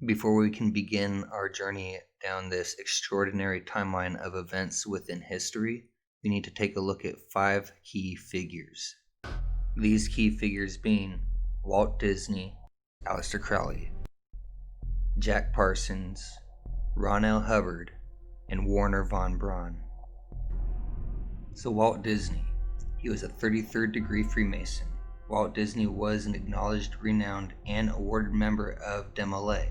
Before we can begin our journey down this extraordinary timeline of events within history, we need to take a look at 5 key figures. These key figures being Walt Disney, Aleister Crowley, Jack Parsons, Ron L. Hubbard, and Warner von Braun. So Walt Disney, he was a 33rd degree Freemason. Walt Disney was an acknowledged, renowned, and awarded member of DeMolay,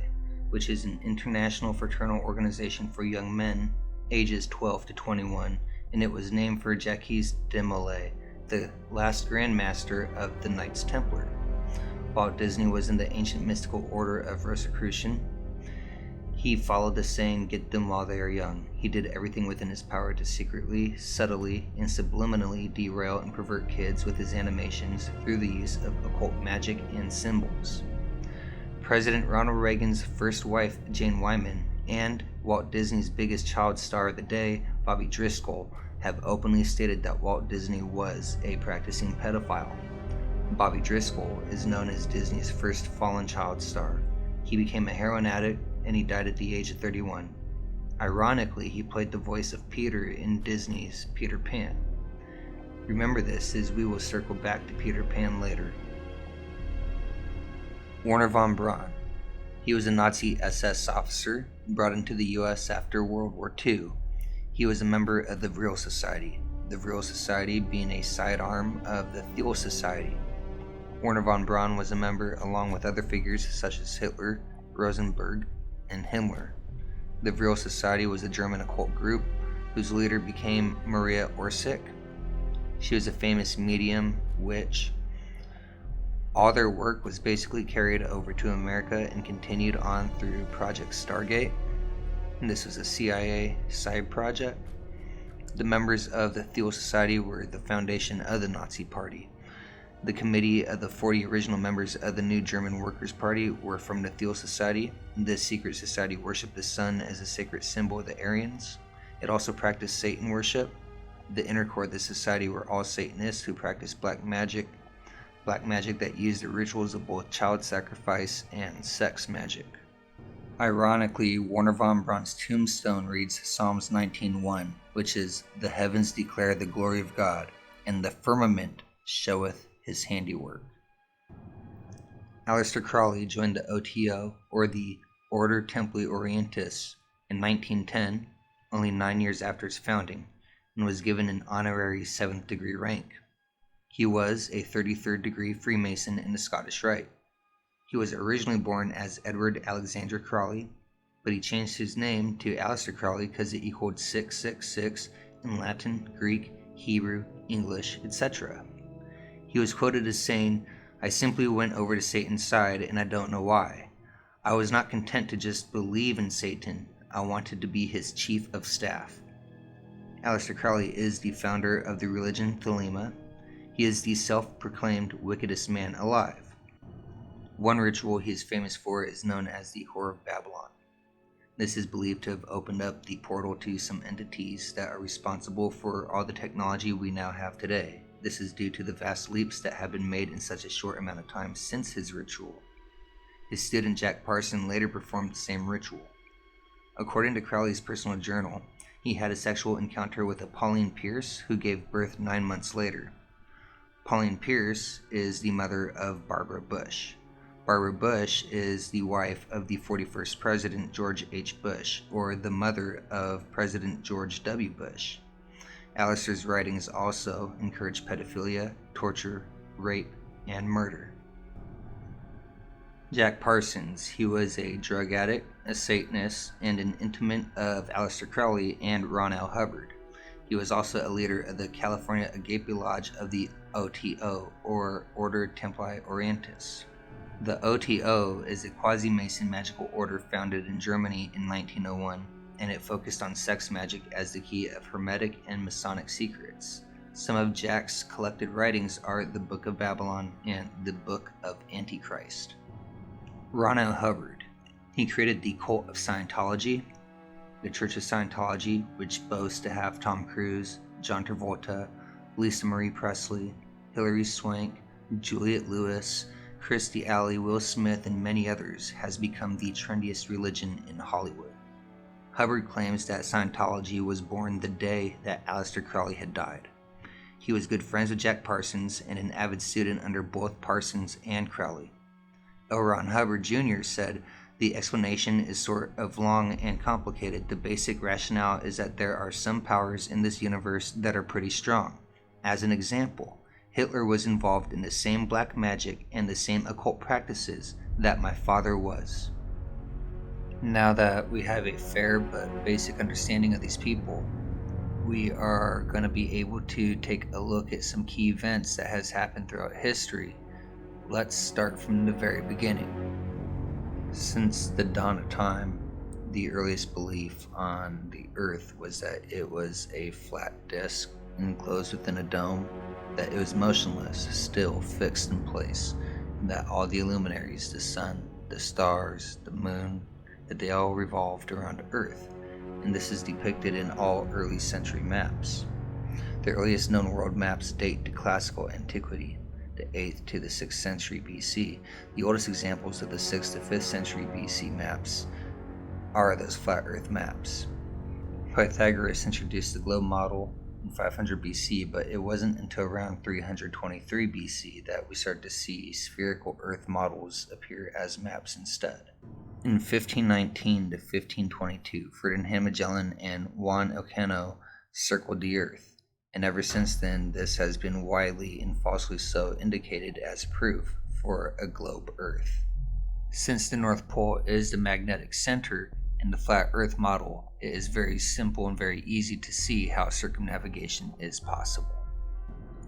which is an international fraternal organization for young men ages 12 to 21, and it was named for Jacques de Molay, the last Grand Master of the Knights Templar. Walt Disney was in the ancient mystical order of Rosicrucian. He followed the saying, "Get them while they are young." He did everything within his power to secretly, subtly, and subliminally derail and pervert kids with his animations through the use of occult magic and symbols. President Ronald Reagan's first wife, Jane Wyman, and Walt Disney's biggest child star of the day, Bobby Driscoll, have openly stated that Walt Disney was a practicing pedophile. Bobby Driscoll is known as Disney's first fallen child star. He became a heroin addict and he died at the age of 31. Ironically, he played the voice of Peter in Disney's Peter Pan. Remember this, as we will circle back to Peter Pan later. Warner von Braun. He was a Nazi SS officer brought into the U.S. after World War II. He was a member of the Vril Society, the Vril Society being a sidearm of the Thiel Society. Warner von Braun was a member along with other figures such as Hitler, Rosenberg, and Himmler. The Vril Society was a German occult group whose leader became Maria Orsic. She was a famous medium witch. All their work was basically carried over to America and continued on through Project Stargate. And this was a CIA side project. The members of the Thiel Society were the foundation of the Nazi Party. The committee of the 40 original members of the New German Workers' Party were from the Thiel Society. This secret society worshipped the sun as a sacred symbol of the Aryans. It also practiced Satan worship. The inner core of the society were all Satanists who practiced black magic that used the rituals of both child sacrifice and sex magic. Ironically, Warner von Braun's tombstone reads Psalms 19:1, which is, "The heavens declare the glory of God, and the firmament showeth his handiwork." Aleister Crowley joined the OTO, or the Order Templi Orientis, in 1910, only 9 years after its founding, and was given an honorary 7th degree rank. He was a 33rd degree Freemason in the Scottish Rite. He was originally born as Edward Alexander Crowley, but he changed his name to Aleister Crowley because it equaled 666 in Latin, Greek, Hebrew, English, etc. He was quoted as saying, "I simply went over to Satan's side and I don't know why. I was not content to just believe in Satan, I wanted to be his chief of staff." Aleister Crowley is the founder of the religion Thelema. He is the self-proclaimed wickedest man alive. One ritual he is famous for is known as the Whore of Babylon. This is believed to have opened up the portal to some entities that are responsible for all the technology we now have today. This is due to the vast leaps that have been made in such a short amount of time since his ritual. His student Jack Parsons later performed the same ritual. According to Crowley's personal journal, he had a sexual encounter with a Pauline Pierce who gave birth 9 months later. Pauline Pierce is the mother of Barbara Bush. Barbara Bush is the wife of the 41st President George H. Bush, or the mother of President George W. Bush. Aleister's writings also encourage pedophilia, torture, rape, and murder. Jack Parsons, he was a drug addict, a Satanist, and an intimate of Aleister Crowley and Ron L. Hubbard. He was also a leader of the California Agape Lodge of the OTO, or Order Templi Orientis. The OTO is a quasi-Mason magical order founded in Germany in 1901, and it focused on sex magic as the key of Hermetic and Masonic secrets. Some of Jack's collected writings are the Book of Babylon and the Book of Antichrist. Ron L. Hubbard. He created the cult of Scientology, the Church of Scientology, which boasts to have Tom Cruise, John Travolta, Lisa Marie Presley, Hilary Swank, Juliette Lewis, Christy Alley, Will Smith, and many others, has become the trendiest religion in Hollywood. Hubbard claims that Scientology was born the day that Aleister Crowley had died. He was good friends with Jack Parsons and an avid student under both Parsons and Crowley. L. Ron Hubbard Jr. said, "The explanation is sort of long and complicated. The basic rationale is that there are some powers in this universe that are pretty strong. As an example, Hitler was involved in the same black magic and the same occult practices that my father was." Now that we have a fair but basic understanding of these people, we are going to be able to take a look at some key events that has happened throughout history. Let's start from the very beginning. Since the dawn of time, the earliest belief on the Earth was that it was a flat disk enclosed within a dome, that it was motionless, still fixed in place, and that all the luminaries, the sun, the stars, the moon, that they all revolved around Earth, and this is depicted in all early century maps. The earliest known world maps date to classical antiquity, the 8th to the 6th century BC. The oldest examples of the 6th to 5th century BC maps are those flat Earth maps. Pythagoras introduced the globe model in 500 BC, but it wasn't until around 323 BC that we started to see spherical Earth models appear as maps instead. In 1519 to 1522, Ferdinand Magellan and Juan Elcano circled the Earth, and ever since then this has been widely and falsely so indicated as proof for a globe Earth. Since the North Pole is the magnetic center in the flat Earth model, it is very simple and very easy to see how circumnavigation is possible.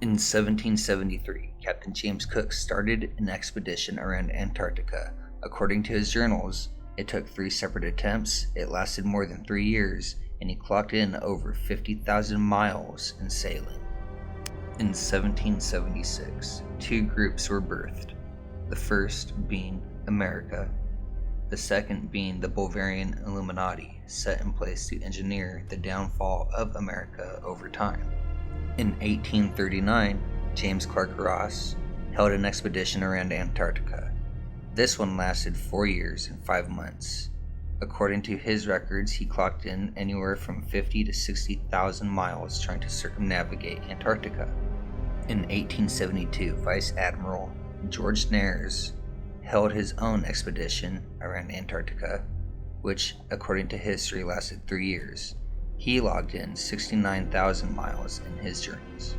In 1773, Captain James Cook started an expedition around Antarctica. According to his journals, it took 3 separate attempts, it lasted more than 3 years, and he clocked in over 50,000 miles in sailing. In 1776, 2 groups were birthed, the first being America, the second being the Bolivarian Illuminati, set in place to engineer the downfall of America over time. In 1839, James Clark Ross held an expedition around Antarctica. This one lasted 4 years and 5 months. According to his records, he clocked in anywhere from 50 to 60,000 miles trying to circumnavigate Antarctica. In 1872, Vice Admiral George Nares held his own expedition around Antarctica, which, according to history, lasted 3 years. He logged in 69,000 miles in his journeys.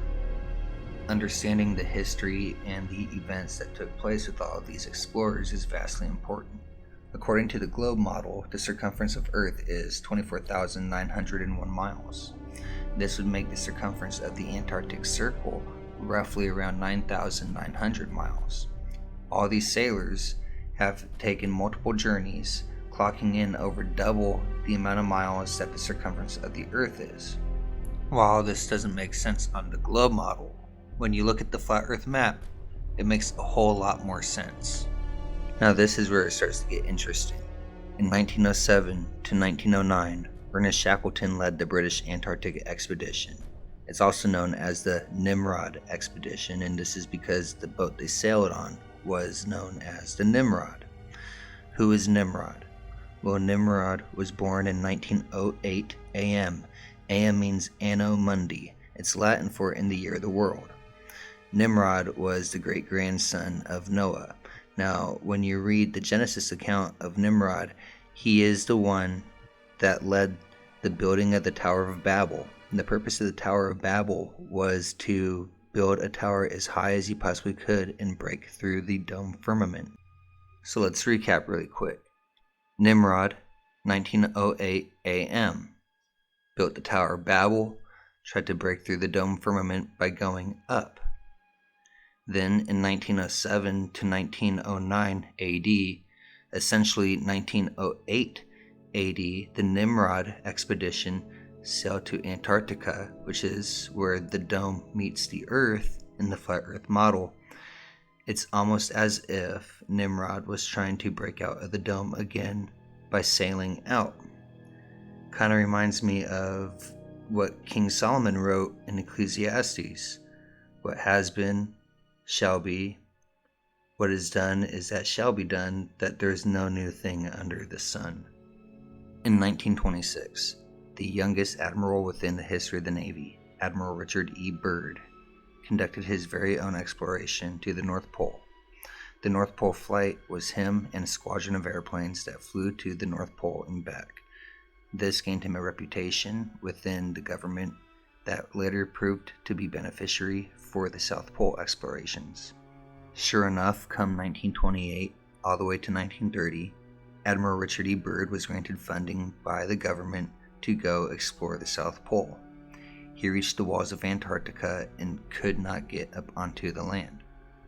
Understanding the history and the events that took place with all of these explorers is vastly important. According to the globe model, the circumference of Earth is 24,901 miles. This would make the circumference of the Antarctic Circle roughly around 9,900 miles. All these sailors have taken multiple journeys, clocking in over double the amount of miles that the circumference of the Earth is. While this doesn't make sense on the globe model, when you look at the flat Earth map, it makes a whole lot more sense. Now this is where it starts to get interesting. In 1907 to 1909, Ernest Shackleton led the British Antarctic expedition. It's also known as the Nimrod expedition, and this is because the boat they sailed on was known as the Nimrod. Who is Nimrod? Well, Nimrod was born in 1908 AM. AM means Anno Mundi. It's Latin for in the year of the world. Nimrod was the great-grandson of Noah. Now, when you read the Genesis account of Nimrod, he is the one that led the building of the Tower of Babel. And the purpose of the Tower of Babel was to build a tower as high as he possibly could and break through the dome firmament. So let's recap really quick. Nimrod, 1908 AM, built the Tower of Babel, tried to break through the dome firmament by going up. Then in 1907 to 1909 AD, essentially 1908 AD, the Nimrod expedition sailed to Antarctica, which is where the dome meets the Earth in the flat Earth model. It's almost as if Nimrod was trying to break out of the dome again by sailing out. Kind of reminds me of what King Solomon wrote in Ecclesiastes. What has been, shall be, What is done is that shall be done, that there is no new thing under the sun. In 1926, the youngest admiral within the history of the Navy, Admiral Richard E. Byrd, conducted his very own exploration to the North Pole. The North Pole flight was him and a squadron of airplanes that flew to the North Pole and back. This gained him a reputation within the government that later proved to be beneficiary for the South Pole explorations. Sure enough, come 1928 all the way to 1930, Admiral Richard E. Byrd was granted funding by the government to go explore the South Pole. He reached the walls of Antarctica and could not get up onto the land.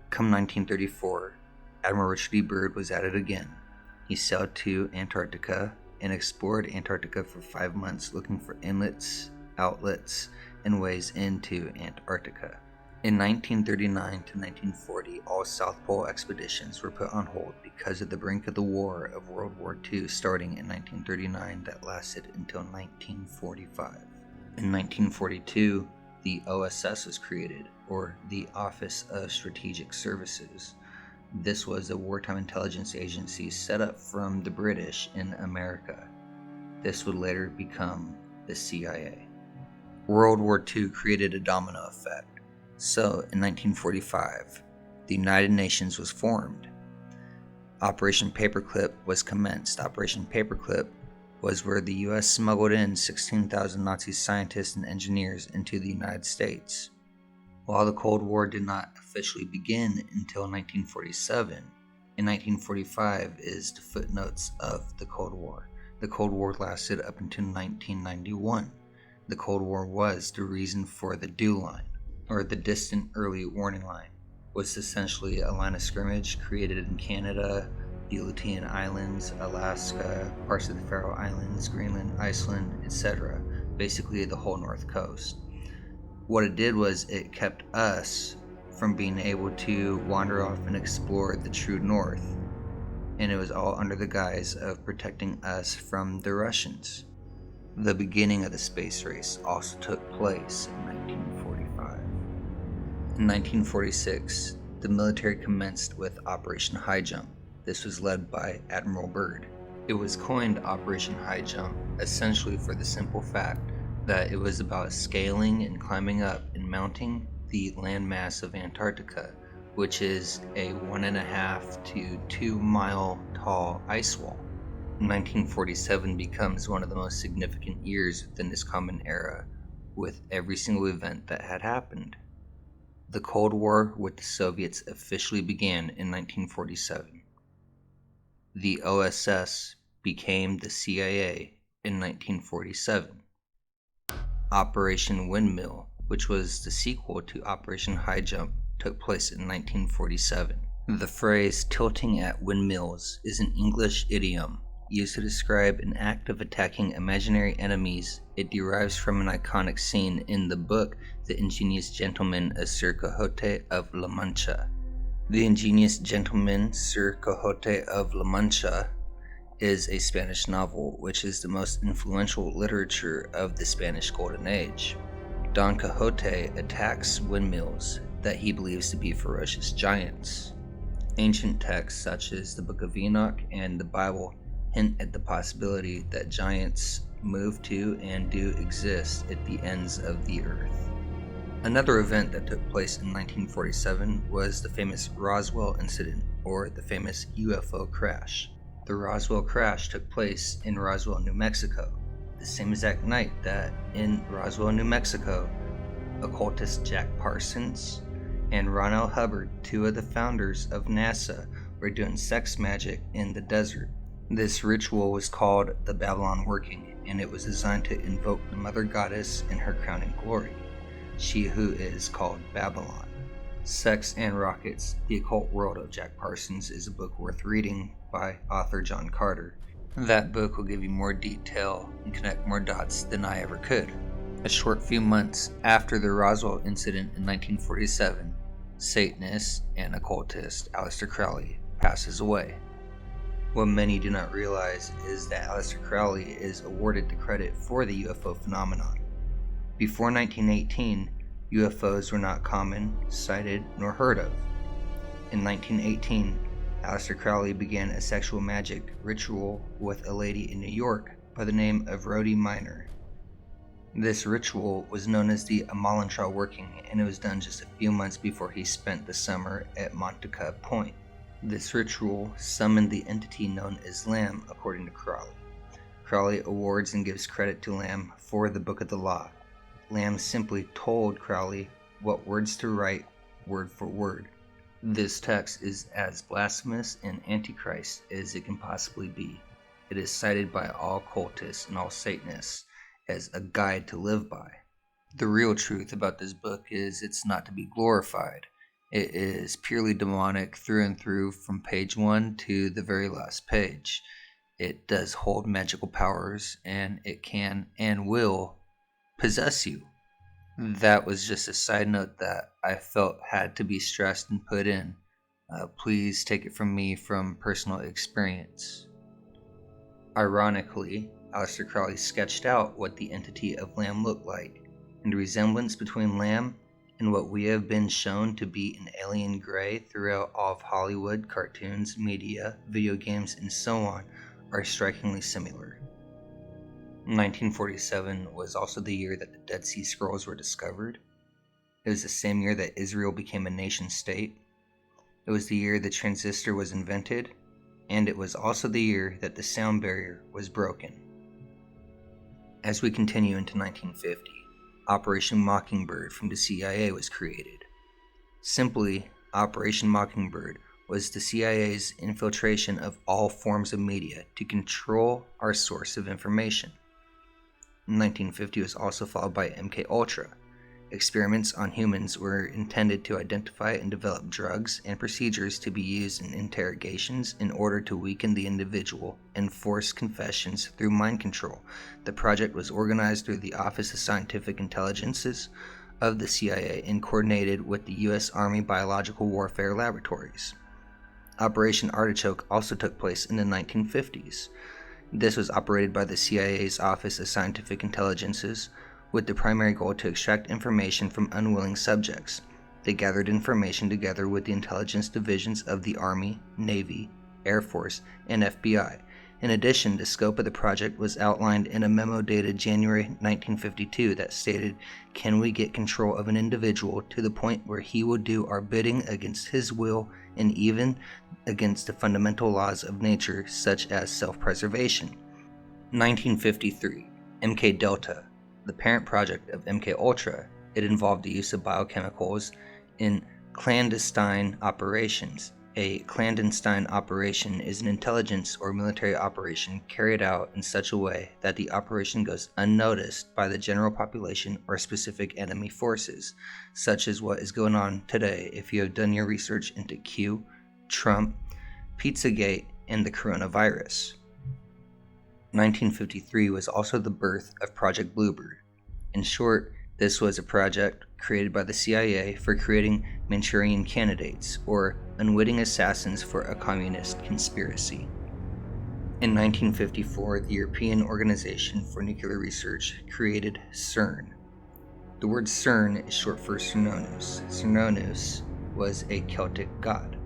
Come 1934, Admiral Richard E. Byrd was at it again. He sailed to Antarctica and explored Antarctica for 5 months, looking for inlets, outlets, and ways into Antarctica. In 1939 to 1940, all South Pole expeditions were put on hold because of the brink of the war of World War II starting in 1939 that lasted until 1945. In 1942, the OSS was created, or the Office of Strategic Services. This was a wartime intelligence agency set up from the British in America. This would later become the CIA. World War II created a domino effect. So, in 1945, the United Nations was formed. Operation Paperclip was commenced. Operation Paperclip was where the U.S. smuggled in 16,000 Nazi scientists and engineers into the United States. While the Cold War did not officially begin until 1947, in 1945 is the footnotes of the Cold War. The Cold War lasted up until 1991. The Cold War was the reason for the DEW line, or the Distant Early Warning Line, was essentially a line of skirmish created in Canada, the Aleutian Islands, Alaska, parts of the Faroe Islands, Greenland, Iceland, etc., basically the whole North Coast. What it did was it kept us from being able to wander off and explore the true North, and it was all under the guise of protecting us from the Russians. The beginning of the space race also took place in 1945. In 1946, the military commenced with Operation High Jump. This was led by Admiral Byrd. It was coined Operation High Jump essentially for the simple fact that it was about scaling and climbing up and mounting the landmass of Antarctica, which is a 1.5 to 2 mile tall ice wall. 1947 becomes one of the most significant years within this common era, with every single event that had happened. The Cold War with the Soviets officially began in 1947. The OSS became the CIA in 1947. Operation Windmill, which was the sequel to Operation High Jump, took place in 1947. The phrase tilting at windmills is an English idiom used to describe an act of attacking imaginary enemies. It derives from an iconic scene in the book The Ingenious Gentleman of Sir Quixote of La Mancha. The Ingenious Gentleman, Sir Quixote of La Mancha, is a Spanish novel which is the most influential literature of the Spanish Golden Age. Don Quixote attacks windmills that he believes to be ferocious giants. Ancient texts such as the Book of Enoch and the Bible hint at the possibility that giants move to and do exist at the ends of the earth. Another event that took place in 1947 was the famous Roswell incident, or the famous UFO crash. The Roswell crash took place in Roswell, New Mexico, the same exact night that in Roswell, New Mexico, occultist Jack Parsons and Ron L. Hubbard, two of the founders of NASA, were doing sex magic in the desert. This ritual was called the Babylon Working, and it was designed to invoke the Mother Goddess in her crowning glory, she who is called Babylon. Sex and Rockets, The Occult World of Jack Parsons is a book worth reading by author John Carter. That book will give you more detail and connect more dots than I ever could. A short few months after the Roswell incident in 1947, Satanist and occultist Aleister Crowley passes away. What many do not realize is that Aleister Crowley is awarded the credit for the UFO phenomenon. Before 1918, UFOs were not common, sighted, nor heard of. In 1918, Aleister Crowley began a sexual magic ritual with a lady in New York by the name of Rhodey Minor. This ritual was known as the Amalantrah Working, and it was done just a few months before he spent the summer at Montauk Point. This ritual summoned the entity known as Lamb, according to Crowley. Crowley awards and gives credit to Lamb for the Book of the Law. Lamb simply told Crowley what words to write, word for word. This text is as blasphemous and antichrist as it can possibly be. It is cited by all cultists and all Satanists as a guide to live by. The real truth about this book is it's not to be glorified. It is purely demonic through and through from page 1 to the very last page. It does hold magical powers, and it can and will possess you. That was just a side note that I felt had to be stressed and put in. Please take it from me from personal experience. Ironically, Aleister Crowley sketched out what the entity of Lamb looked like, and the resemblance between Lamb and what we have been shown to be an alien gray throughout all of Hollywood, cartoons, media, video games, and so on are strikingly similar. 1947 was also the year that the Dead Sea Scrolls were discovered. It was the same year that Israel became a nation-state. It was the year the transistor was invented, and it was also the year that the sound barrier was broken. As we continue into 1950, Operation Mockingbird from the CIA was created. Simply, Operation Mockingbird was the CIA's infiltration of all forms of media to control our source of information. 1950 was also followed by MK-Ultra. Experiments on humans were intended to identify and develop drugs and procedures to be used in interrogations in order to weaken the individual and force confessions through mind control. The project was organized through the Office of Scientific Intelligences of the CIA and coordinated with the U.S. Army Biological Warfare Laboratories. Operation Artichoke also took place in the 1950s. This was operated by the CIA's Office of Scientific Intelligences, with the primary goal to extract information from unwilling subjects. They gathered information together with the intelligence divisions of the Army, Navy, Air Force, and FBI. In addition, the scope of the project was outlined in a memo dated January 1952 that stated, "Can we get control of an individual to the point where he will do our bidding against his will and even against the fundamental laws of nature, such as self-preservation?" 1953, MK Delta. The parent project of MK-Ultra, it involved the use of biochemicals in clandestine operations. A clandestine operation is an intelligence or military operation carried out in such a way that the operation goes unnoticed by the general population or specific enemy forces, such as what is going on today if you have done your research into Q, Trump, Pizzagate, and the coronavirus. 1953 was also the birth of Project Bluebird. In short, this was a project created by the CIA for creating Manchurian candidates, or unwitting assassins for a communist conspiracy. In 1954, the European Organization for Nuclear Research created CERN. The word CERN is short for Cernunnos. Cernunnos was a Celtic god.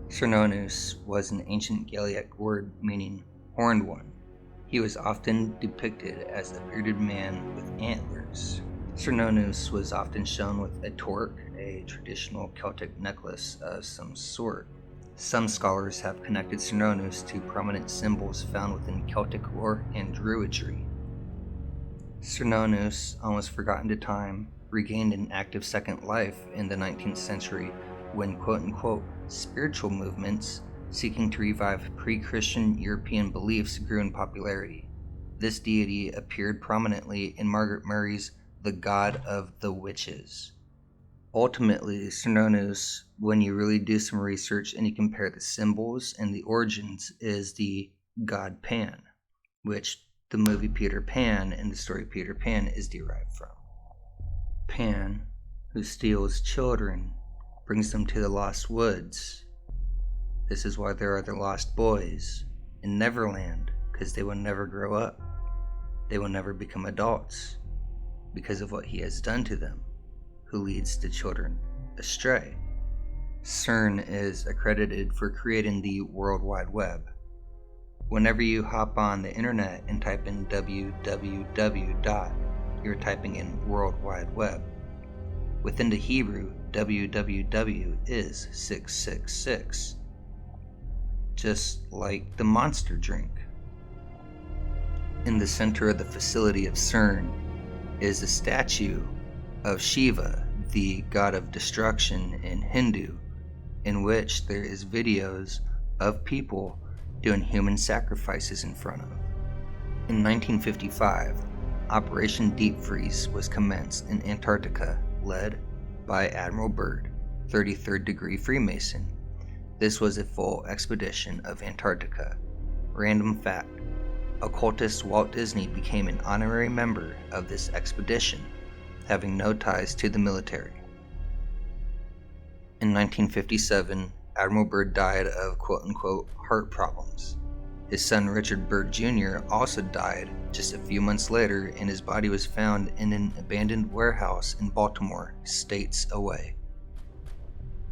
Cernunnos was an ancient Gaelic word meaning horned one. He was often depicted as a bearded man with antlers. Cernunnos was often shown with a torque, a traditional Celtic necklace of some sort. Some scholars have connected Cernunnos to prominent symbols found within Celtic lore and Druidry. Cernunnos, almost forgotten to time, regained an active second life in the 19th century when quote-unquote spiritual movements seeking to revive pre-Christian European beliefs grew in popularity. This deity appeared prominently in Margaret Murray's The God of the Witches. Ultimately, Cernunnos, when you really do some research and you compare the symbols and the origins, is the god Pan, which the movie Peter Pan and the story Peter Pan is derived from. Pan, who steals children, brings them to the lost woods. This is why there are the lost boys in Neverland, because they will never grow up. They will never become adults because of what he has done to them, who leads the children astray. CERN is accredited for creating the World Wide Web. Whenever you hop on the internet and type in www. You're typing in World Wide Web. Within the Hebrew, www is 666, just like the Monster drink. In the center of the facility of CERN is a statue of Shiva, the god of destruction in Hindu, in which there is videos of people doing human sacrifices in front of. In 1955, Operation Deep Freeze was commenced in Antarctica, led by Admiral Byrd, 33rd degree Freemason. This was a full expedition of Antarctica. Random fact: occultist Walt Disney became an honorary member of this expedition, having no ties to the military. In 1957, Admiral Byrd died of quote-unquote heart problems. His son Richard Byrd Jr. also died just a few months later, and his body was found in an abandoned warehouse in Baltimore, states away.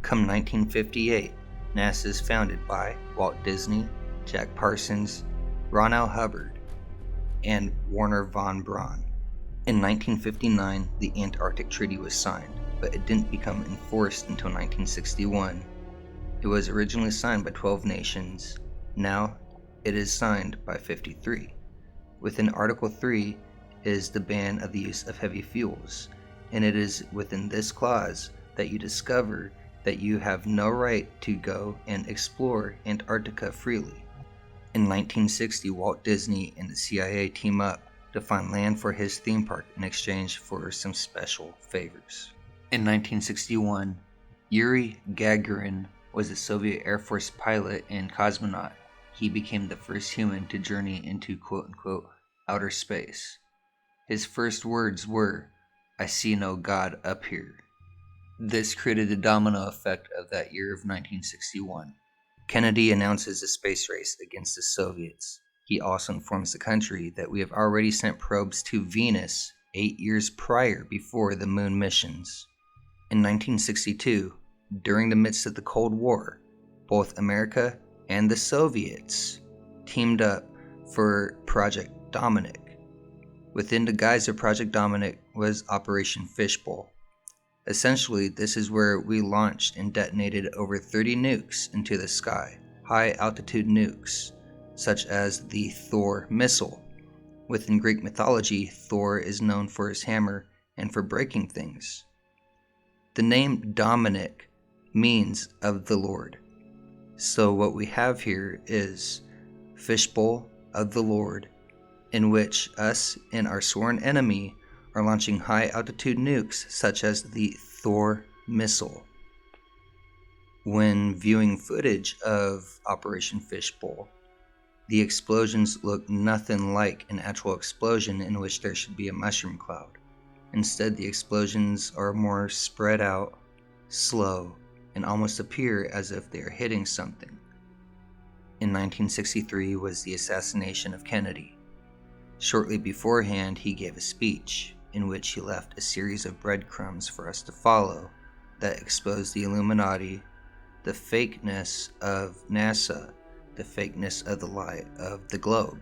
Come 1958, NASA is founded by Walt Disney, Jack Parsons, Ron L. Hubbard, and Warner von Braun. In 1959, the Antarctic Treaty was signed, but it didn't become enforced until 1961. It was originally signed by 12 nations. Now, it is signed by 53. Within Article 3 is the ban of the use of heavy fuels, and it is within this clause that you discover that you have no right to go and explore Antarctica freely. In 1960, Walt Disney and the CIA team up to find land for his theme park in exchange for some special favors. In 1961, Yuri Gagarin was a Soviet Air Force pilot and cosmonaut. He became the first human to journey into quote-unquote outer space. His first words were, "I see no God up here." This created the domino effect of that year of 1961. Kennedy announces a space race against the Soviets. He also informs the country that we have already sent probes to Venus 8 years prior before the moon missions. In 1962, during the midst of the Cold War, both America and the Soviets teamed up for Project Dominic. Within the guise of Project Dominic was Operation Fishbowl. Essentially, this is where we launched and detonated over 30 nukes into the sky, high-altitude nukes, such as the Thor missile. Within Greek mythology, Thor is known for his hammer and for breaking things. The name Dominic means of the Lord. So what we have here is Fishbowl of the Lord, in which us and our sworn enemy are launching high-altitude nukes such as the Thor missile. When viewing footage of Operation Fishbowl, the explosions look nothing like an actual explosion in which there should be a mushroom cloud. Instead, the explosions are more spread out, slow, and almost appear as if they are hitting something. In 1963 was the assassination of Kennedy. Shortly beforehand, he gave a speech in which he left a series of breadcrumbs for us to follow that exposed the Illuminati, the fakeness of NASA, the fakeness of the lie of the globe.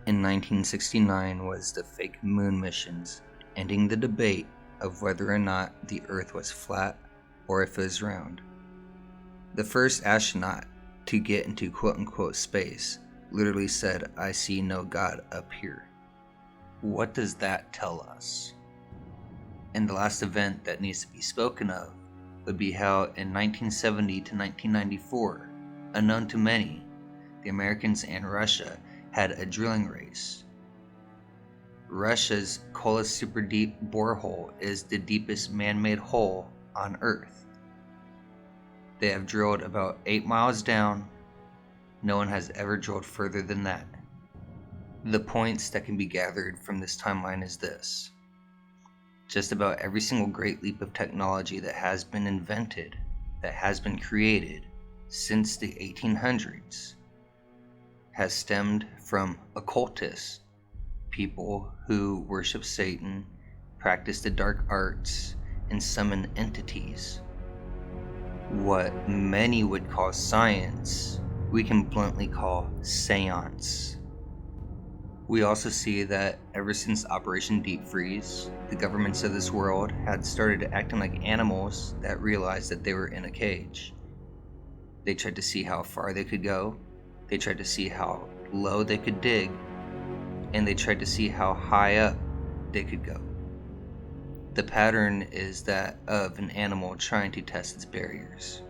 In 1969 was the fake moon missions, ending the debate of whether or not the Earth was flat or if it was round. The first astronaut to get into quote-unquote space literally said, "I see no God up here." What does that tell us? And the last event that needs to be spoken of would be how in 1970 to 1994, unknown to many, the Americans and Russia had a drilling race. Russia's Kola Super Deep borehole is the deepest man-made hole on Earth. They have drilled about 8 miles down. No one has ever drilled further than that. The points that can be gathered from this timeline is this. Just about every single great leap of technology that has been invented, that has been created since the 1800s, has stemmed from occultists, people who worship Satan, practice the dark arts, and summon entities. What many would call science, we can bluntly call seance. We also see that ever since Operation Deep Freeze, the governments of this world had started acting like animals that realized that they were in a cage. They tried to see how far they could go, they tried to see how low they could dig, and they tried to see how high up they could go. The pattern is that of an animal trying to test its barriers.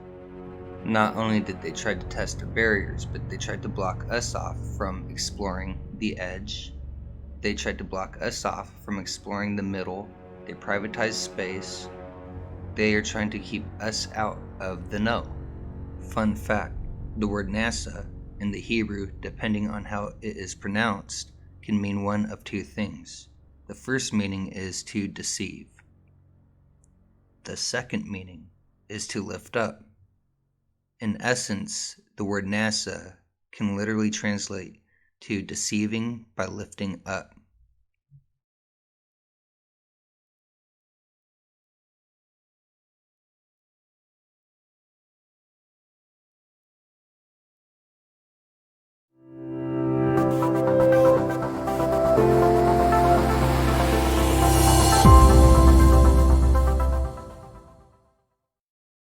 Not only did they try to test their barriers, but they tried to block us off from exploring the edge. They tried to block us off from exploring the middle. They privatized space. They are trying to keep us out of the know. Fun fact, the word NASA in the Hebrew, depending on how it is pronounced, can mean one of two things. The first meaning is to deceive. The second meaning is to lift up. In essence, the word NASA can literally translate to deceiving by lifting up.